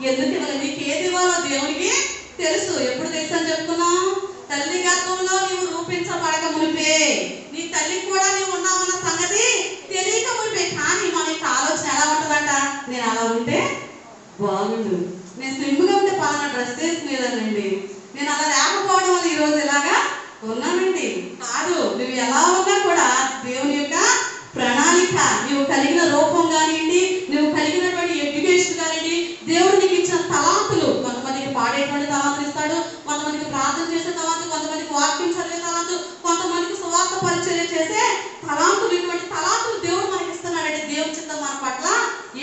ఎందుకు ఇవ్వలేదు. నీకు ఏది ఇవ్వాలో దేవునికి తెలుసు. ఎప్పుడు తెలుసు అని చెప్పుకున్నాం? తల్లి గర్భంలో నీవు రూపించబడక మునిపే, నీ తల్లికి కూడా నీవు ఉన్నావన్న సంగతి తెలియక మునిపే. కానీ మన యొక్క ఆలోచన ఎలా ఉంటుందంట, నేను అలా ఉంటే బాగుండు, నేను స్లిమ్గా ఉంటే పలానా డ్రెస్ వేసుకునేదానండి, నేను అలా లేకపోవడం వల్ల ఈరోజు ఇలాగా ఉన్నానండి. కాదు, నువ్వు ఎలా ఉన్నా కూడా దేవుని యొక్క ప్రణాళిక, నువ్వు కలిగిన రూపం కానివ్వండి, నువ్వు కలిగినటువంటి ఎడ్యుకేషన్ కానివ్వండి, దేవుడు నీకు ఇచ్చిన తలాంతులు, కొంతమందికి పాడేటువంటి తలాంతులు ఇస్తాడు, కొంతమందికి ప్రార్థన చేసే తలాంతు, కొంతమందికి వాక్యం చదివే తలాంతు, కొంతమందికి సువార్త పరిచర్య చేసే తలాంతులు. ఇటువంటి తలాంతులు దేవుడు మనకి ఇస్తున్నాడంటే దేవుని చిత్తం మన పట్ల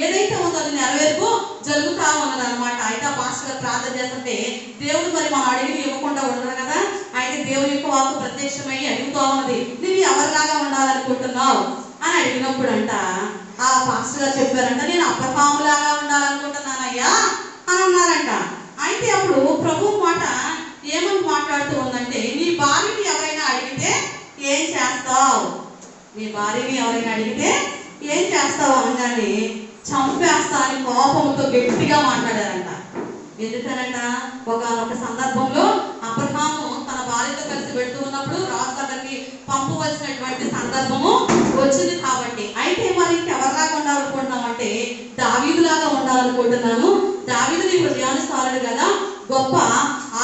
ఏదైతే ఉందో అది నెరవేర్పు జరుగుతా ఉన్నది అనమాట. అయితే ఆ పాస్టర్ గారు ప్రార్థన చేస్తుంటే దేవుడు మరి మనం అడిగి ఇవ్వకుండా ఉండరు కదా. అయితే దేవుని యొక్క వాక్కు ప్రత్యక్షమై అడుగుతూ ఉన్నది, నువ్వు ఎవరిలాగా ఉండాలనుకుంటున్నావు అని అడిగినప్పుడు అంట ఆ పాస్టర్ గారు చెప్పారంట, నేను అబ్రహాములాగా ఉండాలనుకుంటున్నానయ్యా అని అన్నారంట. అయితే అప్పుడు ప్రభు మాట ఏమని మాట్లాడుతూ ఉందంటే, నీ భార్యని ఎవరైనా అడిగితే ఏం చేస్తావు, నీ భార్యని ఎవరైనా అడిగితే ఏం చేస్తావు అనగానే చంపేస్తా అని కోపంతో గట్టిగా మాట్లాడారంట. ఎందుకనంట, ఒక సందర్భంలో అబ్రహాము తన భార్యతో కలిసి వెళ్తూ ఉన్నప్పుడు రాజు దగ్గరికి పంపవలసినటువంటి సందర్భము వచ్చింది కాబట్టి, అయితే మరి ఇంకెవరిలాగా ఉండాలనుకుంటున్నామంటే దావీదులాగా ఉండాలనుకుంటున్నాను, దావీదు నీ హృదయానుసారుడు కదా, గొప్ప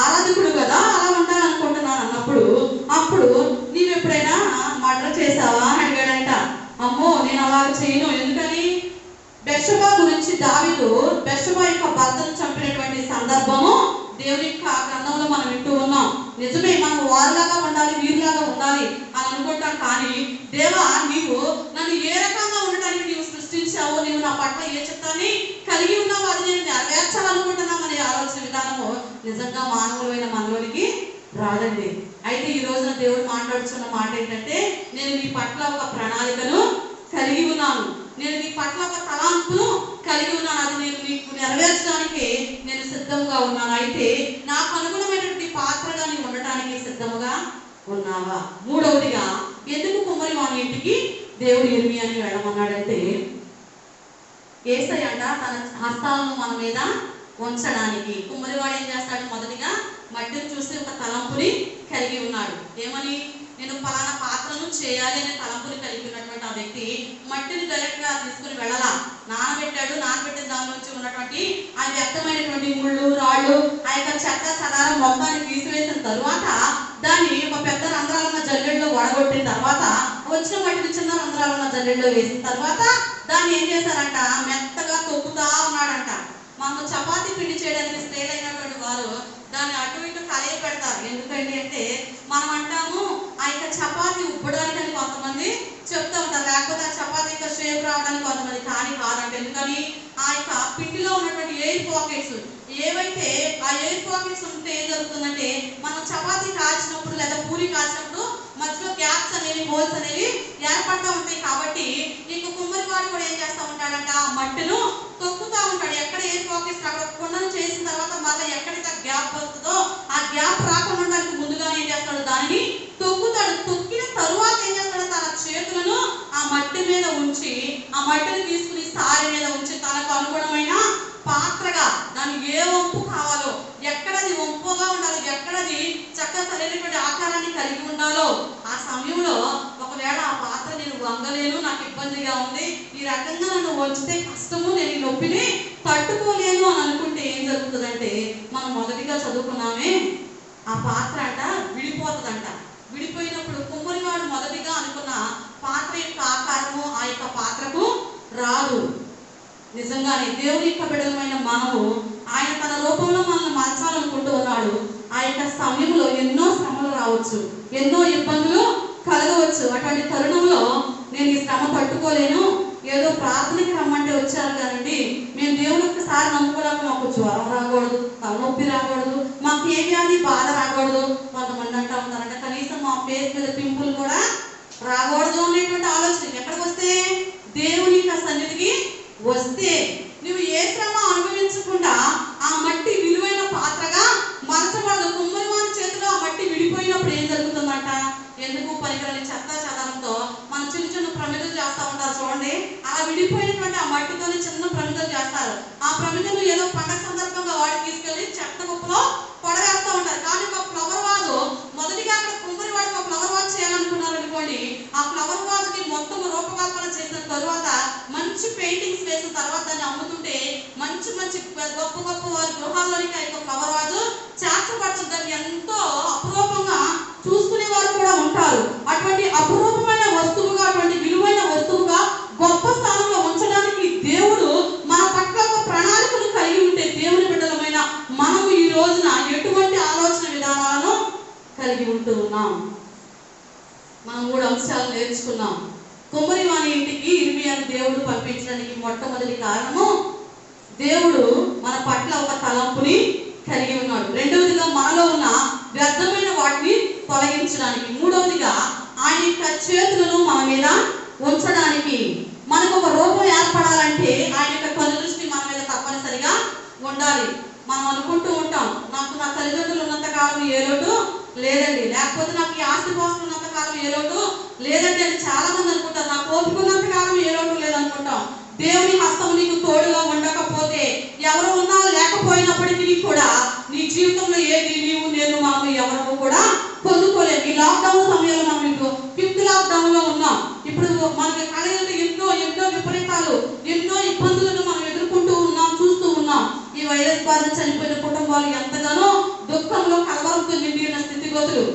ఆరాధకుడు కదా, అలా ఉండాలనుకుంటున్నాను అన్నప్పుడు, అప్పుడు నీవు ఎప్పుడైనా మర్డర్ చేసావా అని అడిగాడంట. అమ్మో నేను అలా చేయను. ఎందుకని? బెత్షెబా గురించి దావీదు బెత్షెబా యొక్క భర్తను చంపినటువంటి సందర్భము దేవుని యొక్క గ్రంథంలో మనం వింటూ ఉన్నాం. నిజమే, మనం వారిలాగా ఉండాలి, వీరిలాగా ఉండాలి అని అనుకుంటాం. కానీ దేవా, నీవు నన్ను ఏ రకంగా ఉండడానికి నీవు సృష్టించావో, నీవు నా పట్ల ఏ చిత్తాన్ని కలిగి ఉన్నావో అది నేను నెరవేర్చాలనుకుంటున్నామనే ఆలోచన విధానము నిజంగా మానవులైన మనలోనికి రాదండి. అయితే ఈ రోజున దేవుడు మాట్లాడుతున్న మాట ఏంటంటే, నేను నీ పట్ల ఒక ప్రణాళికను కలిగి ఉన్నాను, నేను నీ పట్ల ఒక తలాంతును కలిగి ఉన్నాను, అది నేను నీకు నెరవేర్చడానికి నేను సిద్ధంగా ఉన్నాను. అయితే నాకు అనుగుణమైనటువంటి పాత్రగా నీవు ఉండటానికి సిద్ధముగా ఉన్నావా? మూడవదిగా ఎందుకు కుమ్మరి వాని ఇంటికి దేవుడు ఇర్మియాని వెళ్ళమన్నాడంటే, యేసయ్య అంట తన హస్తాలను మన మీద ఉంచడానికి. కుమ్మరివాడు ఏం చేస్తాడు? మొదటిగా మట్టిని చూసి ఒక తలంపుని కలిగి ఉన్నాడు. ఏమని? నేను పలానా పాత్రను చేయాలి అనే తలంపుని కలిగి ఉన్నటువంటి ఆ వ్యక్తి మట్టిని డైరెక్ట్ గా తీసుకుని వెళ్ళాలా, నానబెట్టాడు. నానబెట్టిన దాని నుంచి ఉన్నటువంటి ఆ వ్యక్తమైనటువంటి ముళ్ళు, రాళ్ళు, ఆ యొక్క చెత్త చెదారం మొత్తాన్ని తీసివేసిన తరువాత దాన్ని ఒక పెద్ద రంధ్రాలున్న జల్లెడలో వడగొట్టిన తర్వాత, వచ్చిన మట్టిని చిన్న రంధ్రాలున్న జల్లెడలో వేసిన తర్వాత దాన్ని ఏం చేశారంట? మెత్తగా తొక్కుతా ఉన్నాడంట. మనం చపాతీ పిండి చేయడానికి స్టైల్ అయినటువంటి వారు దాన్ని అటు ఇటు కలియ పెడతారు. ఎందుకంటే అంటే మనం అంటాము ఆ యొక్క చపాతీ ఉబ్బడానికి అని కొంతమంది చెప్తా ఉంటారు. రావడానికి కొంతమంది కానీ కాదంటే. ఎందుకని ఆ యొక్క పిండిలో ఉన్నటువంటి ఎయిర్ పాకెట్స్ ఏవైతే ఆ ఎయిర్ పాకెట్స్ ఉంటే ఏం జరుగుతుందంటే మనం చపాతీ కాల్చినప్పుడు లేదా పూరి కాల్చినప్పుడు మధ్యలో గ్యాప్స్ అనేవి హోల్స్ అనేవి ఏర్పడుతూ ఉంటాయి. కాబట్టి ఇంక కుమ్మరి వాడు కూడా ఏం చేస్తూ ఉంటాడంట ఆ మట్టిను తొక్కుతూ ఉంటాడు. ఎక్కడ ఎయిర్ పాకెట్స్ అక్కడ కుండను చేసిన తర్వాత మళ్ళీ ఎక్కడైతే గ్యాప్ వస్తుందో ఆ గ్యాప్ రాకుండా ఉండడానికి ముందుగా ఏం చేస్తాడు దానిని తొక్కుతాడు. తొక్కిన తరువాత ఏం చేస్తాడు తన చేతులను ఆ మట్టి మీద ఉంచి ఆ మట్టిని తీసుకుని సారి మీద ఉంచి తనకు అనుగుణమైన పాత్రగా దానికి ఏ వంపు కావాలో ఎక్కడది వంపుగా ఉండాలి ఎక్కడది చక్కగా సరైనటువంటి ఆకారాన్ని కలిగి ఉండాలో ఆ సమయంలో ఒకవేళ ఆ పాత్ర నేను వంగలేను నాకు ఇబ్బందిగా ఉంది ఈ రకంగా నన్ను వంచితే కష్టము నేను ఈ నొప్పిని తట్టుకోలేను అని అనుకుంటే ఏం జరుగుతుందంటే మనం మొదటిగా చదువుకున్నామే ఆ పాత్ర అంట విడిపోతుందంట. విడిపోయినప్పుడు కుమ్మరివాడు మొదటిగా అనుకున్న పాత్ర యొక్క ఆకారము ఆ యొక్క పాత్రకు రాదు. నిజంగానే దేవుని యొక్క బిడ్డలమైన మనము ఆయన తన రూపంలో మనల్ని మార్చాలనుకుంటూ ఉన్నాడు. ఆ యొక్క సమయంలో ఎన్నో శ్రమలు రావచ్చు, ఎన్నో ఇబ్బందులు కలగవచ్చు. అటువంటి తరుణంలో నేను ఈ శ్రమ తట్టుకోలేను ఏదో ప్రార్థనకి రమ్మంటే వచ్చారు కానండి మేము దేవుని ఒక్కసారి నమ్ముకోవడానికి మాకు జ్వరం రాకూడదు తలనొప్పి రాకూడదు మాకు ఏ వ్యాధి బాధ రాకూడదు కొంతమంది అంటూ ఉంటారంటే కనీసం మా ఫేస్ మీద పింపుల్ కూడా రాకూడదు అనేటువంటి ఆలోచన ఎక్కడికి వస్తే దేవుని యొక్క సన్నిధికి వస్తే నువ్వు ఏ శ్రమ అనుభవించకుండా ఆ మట్టి విలువైన పాత్రగా మరచబడదు. కుమ్మరి వారి చేతిలో ఆ మట్టి విడిపోయినప్పుడు ఏం జరుగుతుందంట ఎందుకు పనికిరాని చెత్త చెదారంతో మనం చిన్న చిన్న ప్రమిదలు చేస్తూ ఉంటారు చూడండి. అలా విడిపోయినటువంటి ఆ మట్టితోనే చిన్న ప్రమిదలు చేస్తారు. ఆ ప్రమిదలు ఏదో పండగ సందర్భంగా వాడికి తీసుకెళ్లి చెత్త కుప్పలో పొడవేస్తూ ఉంటారు. కానీ ఒక ఫ్లవర్ వాజు మొదటిగా అక్కడ కుమ్మరి వాడికి ఒక ఫ్లవర్ వాజ్ చేయాలనుకున్నారు అనుకోండి. ఆ ఫ్లవర్ వాజ్కి మొత్తం రూపకల్పన చేసిన తరువాత మంచి పెయింటింగ్స్ వేసిన తర్వాత దాన్ని అమ్ముతుంటే మంచి మంచి గొప్ప గొప్ప వారి గృహాల్లోనికి ఆ యొక్క ఫ్లవర్ వాజు చేర్చబడుతుంది. దాన్ని ఎంతో అపురూపంగా చూసుకునే వారు కూడా ఉంటారు. అటువంటి అపురూపమైన వస్తువుగా అటువంటి విలువైన వస్తువుగా గొప్ప స్థానంలో ఉంచడానికి దేవుడు మన పట్ల ఒక ప్రణాళికను కలిగి ఉంటే దేవుని బిడ్డలమైన మనము ఈ రోజున ఎటువంటి ఆలోచన విధానాలను కలిగి ఉంటూ ఉన్నాం. మనం 3 అంశాలు నేర్చుకున్నాం. కుమ్మరి వాని ఇంటికి ఇర్మియాను దేవుడు పంపించడానికి మొట్టమొదటి కారణము దేవుడు మన పట్ల ఒక తలంపుని కలిగి ఉన్నాడు. రెండవదిగా మనలో ఉన్న వ్యర్థమైన వాటిని తొలగించడానికి. మూడవదిగా ఆయన యొక్క చేతులను మన మీద ఉంచడానికి. మనకు ఒక రూపం ఏర్పడాలంటే ఆయన యొక్క కను దృష్టి మన మీద తప్పనిసరిగా ఉండాలి. మనం అనుకుంటూ ఉంటాం నాకు నా తల్లిదండ్రులు ఉన్నంత కాలం ఏ లోటు లేదండి, లేకపోతే నాకు ఈ ఆస్తి కోసం ఉన్నంత కాలం ఏ లోటు లేదండి అని చాలా మంది అనుకుంటారు. నాకు ఓపిక ఉన్నంత కాలం ఏ లోటు లేదనుకుంటాం. దేవుని హస్తం నీకు తోడుగా ఉండకపోతే ఎవరు ఉన్నా లేకపోయినప్పటికీ కూడా నీ జీవితంలో ఏది నీవు నేను మనము ఎవరు కూడా పొందుకోలేము. ఈ లాక్డౌన్ సమయంలో మనం ఇప్పుడు 5th లాక్డౌన్ లో ఉన్నాం. ఇప్పుడు మనకి కలిగిన ఎన్నో విపరీతాలు ఎన్నో ఇబ్బందులను మనం ఎదుర్కొంటూ ఉన్నాం, చూస్తూ ఉన్నాం. ఈ వైరస్ బారిన చనిపోయిన కుటుంబాలు ఎంతగానో దుఃఖంలో కలవరంతో నిండి ఉన్న స్థితిగతులు,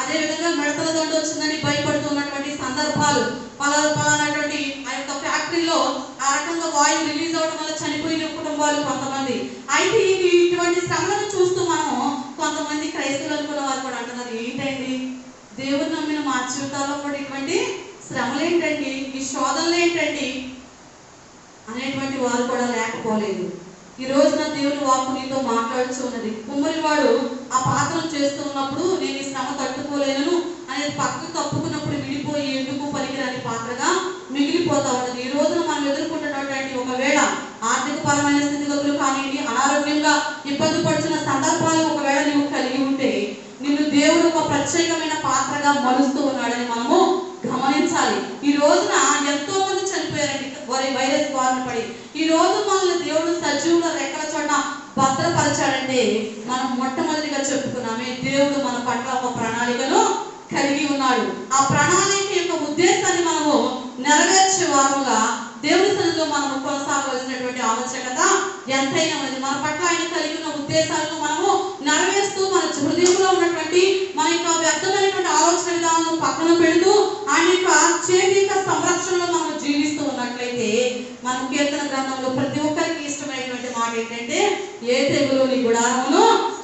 అదేవిధంగా మిడతల దండు వచ్చిందని భయపడుతున్నటువంటి సందర్భాలు, పలానటువంటి ఆ యొక్క ఫ్యాక్టరీలో ఆ రకంగా వాయువు రిలీజ్ అవడం వల్ల చనిపోయిన కుటుంబాలు కొంతమంది. అయితే ఇటువంటి శ్రమలను చూస్తూ మనం కొంతమంది క్రైస్తవులు అనుకున్న వారు కూడా అంటున్నారు ఏంటండి దేవుని నమ్మిన మా జీవితాల్లో కూడా ఇటువంటి శ్రమలు ఏంటండి ఈ శోధనలు ఏంటండి అనేటువంటి వారు కూడా లేకపోలేదు. ఈ రోజున దేవుని వాక్కు నీతో మాట్లాడుతూ ఉన్నది. కుమ్మరి వాడు ఆ పాత్రను చేస్తూ ఉన్నప్పుడు నేను ఈ శ్రమ తట్టుకోలేను అనేది పక్కకు తప్పుకున్నప్పుడు విడిపోయి ఎందుకు పనికిరాని పాత్రగా మిగిలిపోతా ఉన్నది. ఈ రోజున మనం ఎదుర్కొంటున్నటువంటి ఒకవేళ ఆర్థిక పరమైన స్థితిగతులు కానివ్వండి, అనారోగ్యంగా ఇబ్బంది పడుతున్న సందర్భాలు ఒకవేళ నువ్వు కలిగి ఉంటే నిన్ను దేవుడు ఒక ప్రత్యేకమైన పాత్రగా మలుస్తూ ఉన్నాడని మనము గమనించాలి. ఈ రోజున ఎంతో మంది చనిపోయారండి వైరస్ బారిన పడి. ఈ రోజు మనల్ని దేవుడు సజీవుల రెక్కల చోట భద్రపరచాడంటే మనం మొట్టమొదటిగా చెప్పుకున్నామే దేవుడు మన పట్ల ఒక ప్రణాళికను కలిగి ఉన్నాడు. ఆ ప్రణాళిక యొక్క ఉద్దేశాన్ని మనము నెరవేర్చే వారుగా దేవుని సన్నిధిలో మనము కొనసాగవలసినటువంటి ఆవశ్యకత ఎంతైనా ఉంది. మన పట్ల ఆయన కలిగి ఉన్న ఉద్దేశాలను మనము నెరవేరుస్తూ మన హృదయంలో ఉన్నటువంటి మన యొక్క వ్యర్థమైనటువంటి ఆలోచన విధానాలను పక్కన పెడుతూ ఆయన యొక్క చేతి యొక్క సంరక్షణలో మనం జీవిస్తూ ఉన్నట్లయితే మన కీర్తన గ్రంథంలో ప్రతి ఒక్కరికి ఇష్టమైనటువంటి మాట ఏంటంటే ఏ తెగులు నీ గుడారమును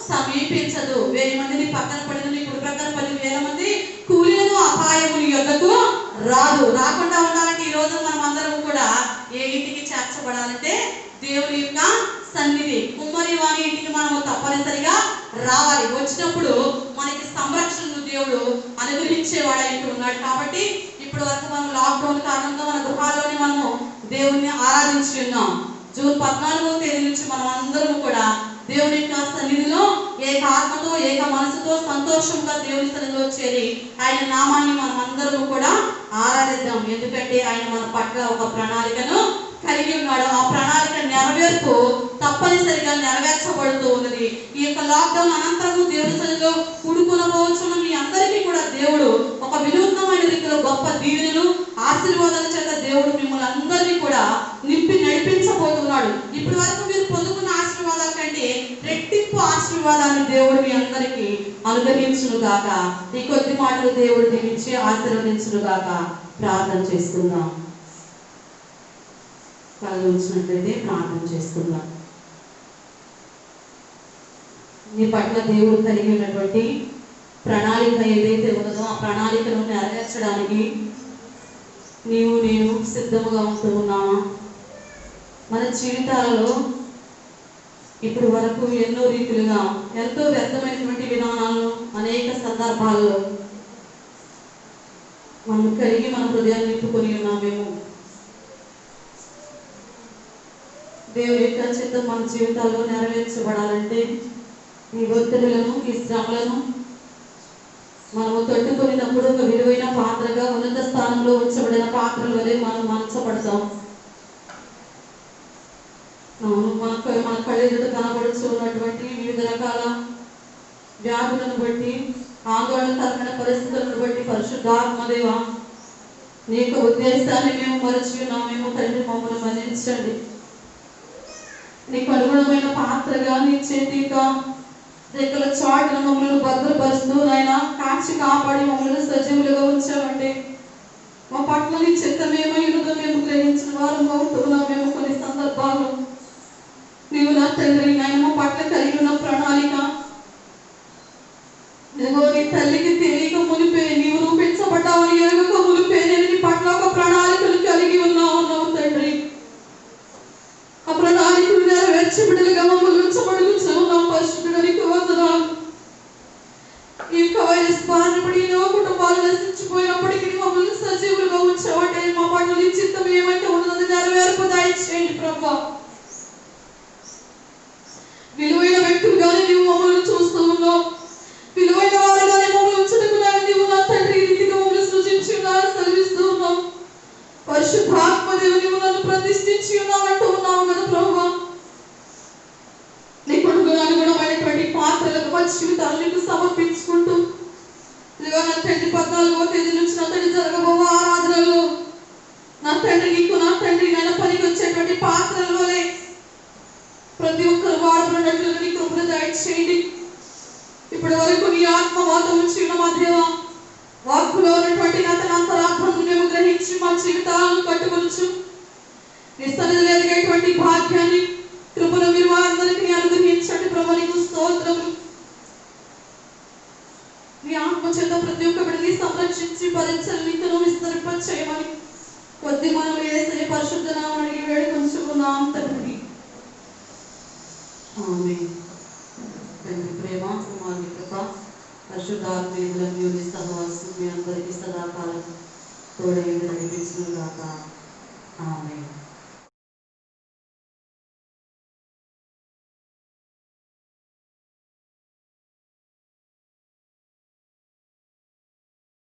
సమీపించదు, 1000 మందిని పక్కన పడిన నీ కుడి ప్రక్కన 10,000 మంది కూలిలను అపాయముని యొద్దకు రాదు. రాకుండా ఉండాలంటే ఈ రోజు మనం అందరం కూడా ఏ ఇంటికి చేర్చబడాలంటే దేవుని యొక్క సన్నిధి, కుమ్మరి వారి ఇంటికి మనము తప్పనిసరిగా రావాలి. వచ్చినప్పుడు మనకి సంరక్షణను దేవుడు అనుగ్రహించేవాడై ఉన్నాడు. కాబట్టి ఇప్పటి వరకు మనం లాక్డౌన్ కారణంగా మన గృహాల్లోనే మనము దేవుణ్ణి ఆరాధించి ఉన్నాం. జూన్ 14వ తేదీ నుంచి మనం అందరం కూడా దేవుని యొక్క సన్నిధిలో ఏక ఆత్మతో ఏక మనసుతో సంతోషంగా దేవుని సన్నిధిలో చేరి ఆయన నామాన్ని మనం అందరం కూడా ఆరాధిద్దాం. ఎందుకంటే ఆయన మన పట్ల ఒక ప్రణాళికను కలిగి ఉన్నాడు. ఆ ప్రణాళిక నెరవేర్పు తప్పనిసరిగా నెరవేర్చబడుతూ ఉన్నది. ఈ యొక్క లాక్డౌన్ అనంతరము దేవుని సన్నిధిలో కూడుకునబోచున్న మీ అందరికీ కూడా దేవుడు ఒక వినూత్నమైన రీతిలో గొప్ప దీవెనలు ఆశీర్వాదాల చేత దేవుడు మిమ్మల్ని అందరినీ కూడా నింపి నడిపించబోతున్నాడు. ఇప్పటి వరకు మీరు పొందుకున్న ఆశీర్వాదాల కంటే రెట్టింపు ఆశీర్వాదాన్ని దేవుడు మీ అందరికీ అనుగ్రహించును గాక. ఈ కొద్ది మాటలు దేవుడు దీవించి ఆశీర్వదించును గాక. ప్రార్థన చేసుకుందాం. కళ్ళు ఉంచినట్లయితే ప్రార్థన చేసుకుందాం. నీ పట్ల దేవుడు కలిగి ఉన్నటువంటి ప్రణాళిక ఏదైతే ఉన్నదో ఆ ప్రణాళికను నెరవేర్చడానికి నీవు నేను సిద్ధముగా ఉంటూ ఉన్నామా? మన జీవితాలలో ఇప్పటి వరకు ఎన్నో రీతిలుగా ఎంతో వ్యర్థమైనటువంటి విధానాలను అనేక సందర్భాల్లో మనం కలిగి మన హృదయాన్ని నింపుకొని ఉన్నామేమో. దేవుని యొక్క చిత్తం మన జీవితాల్లో నెరవేర్చబడాలంటే ఈ ఒత్తిడులను ఈ శ్రమలను మనము తట్టుకునేటప్పుడు ఒక విలువైన పాత్రగా ఉన్నత స్థానంలో ఉంచబడిన పాత్రల వలె మనం మనసపడతాం. మన కళ్ళ ఎదుట కనబడుతూ ఉన్నటువంటి వివిధ రకాల వ్యాధులను బట్టి ఆందోళనకరమైన పరిస్థితులను బట్టి పరిశుద్ధాత్మదేవ నీ యొక్క ఉద్దేశాన్ని మేము మరచి ఉన్నామేమో. తండ్రి మమ్మల్ని మన్నించండి. నీకు అనుగుణమైన పాత్రగా నీ చేతిగా రెక్కల చాటును మమ్మల్ని భద్రపరుస్తూ నాయన కాచి కాపాడి మమ్మల్ని సజీవులుగా ఉంచామంటే మా పట్ల నీ చిత్తమేమైనదో మేము గ్రహించిన వారు అవుతున్నాం. మేము కొన్ని సందర్భాలు నీవు నా తండ్రి నాయన మా పట్ల కలిగి ఉన్న ప్రణాళిక ఇదిగో నీ తల్లికి తెలియక మునిపే నీవు రూపించబడ్డావని ఎరగక మునిపే నేను నీ పట్ల ఒక ప్రణాళికను కలిగి ఉన్నావు తండ్రి. ఆ ప్రణాళికలు నెరవేర్చి బిడ్డలుగా మమ్మల్ని ఉంచబడుతున్నాం. పరిశుద్ధుడానికి వందనాలు. ఈ యొక్క వైరస్ బారిన పడి ఎన్నో కుటుంబాలు నశించిపోయినప్పటికీ మమ్మల్ని సజీవులుగా ఉంచామంటే మా పట్ల నీ చిత్తం ఏమైతే ఉన్నదో నెరవేర్పు దయచేయండి ప్రభువా. విలువైన వ్యక్తులుగానే నీవు మమ్మల్ని చూస్తూ ఉన్నావు. విలువైన వారుగానే మమ్మల్ని ఉంచుటకు నీవు నా తండ్రి రీతిగా మమ్మల్ని సృజించి సెలవిస్తూ ఉన్నావు. పరిశుద్ధాత్మదేవు నీవు నన్ను ప్రతిష్ఠించి ఉన్నావంటూ ఉన్నావు కదా ప్రభువా. నీ కొడుకు అనుగుణమైనటువంటి పాత్రలకు మా జీవితాలు నీకు సమర్పించుకుంటూ ఇదిగో నా తండ్రి 14వ తేదీ నుంచి నా తండ్రి జరగబో ఆరాధనలో నా తండ్రి నీకు నా తండ్రి నన్ను పనికి వచ్చేటువంటి పాత్రల వలె ప్రతి ఒక్కరు వాడబడినట్లుగా నీ కృపను దయచేయండి. ఇప్పటి వరకు నీ ఆత్మ వాత ఉంచి మా దేవ వాక్కులో ఉన్నటువంటి అంతరాత్మను మేము గ్రహించి మా జీవితాలను కట్టుకొచ్చు నీ సన్నిధిలో ఎదిగేటువంటి భాగ్యాన్ని కృపను మీరు వారందరికీ అనుగ్రహించండి ప్రభు. నీకు స్తోత్రములు. నీ ఆత్మ చేత ప్రతి ఒక్క బిడ్డని సంరక్షించి పరిచయను విస్తరింప చేయమని కొద్ది మనం యేసయ్య పరిశుద్ధ నామమున వేడుకొంచుకున్నాం తండ్రి. ఆమేన్. తండ్రి ప్రేమ కుమారుని కృప పరిశుద్ధాత్మ సహవాసం మీ అందరికీ సదాకాలం తోడై నడిపించును గాక.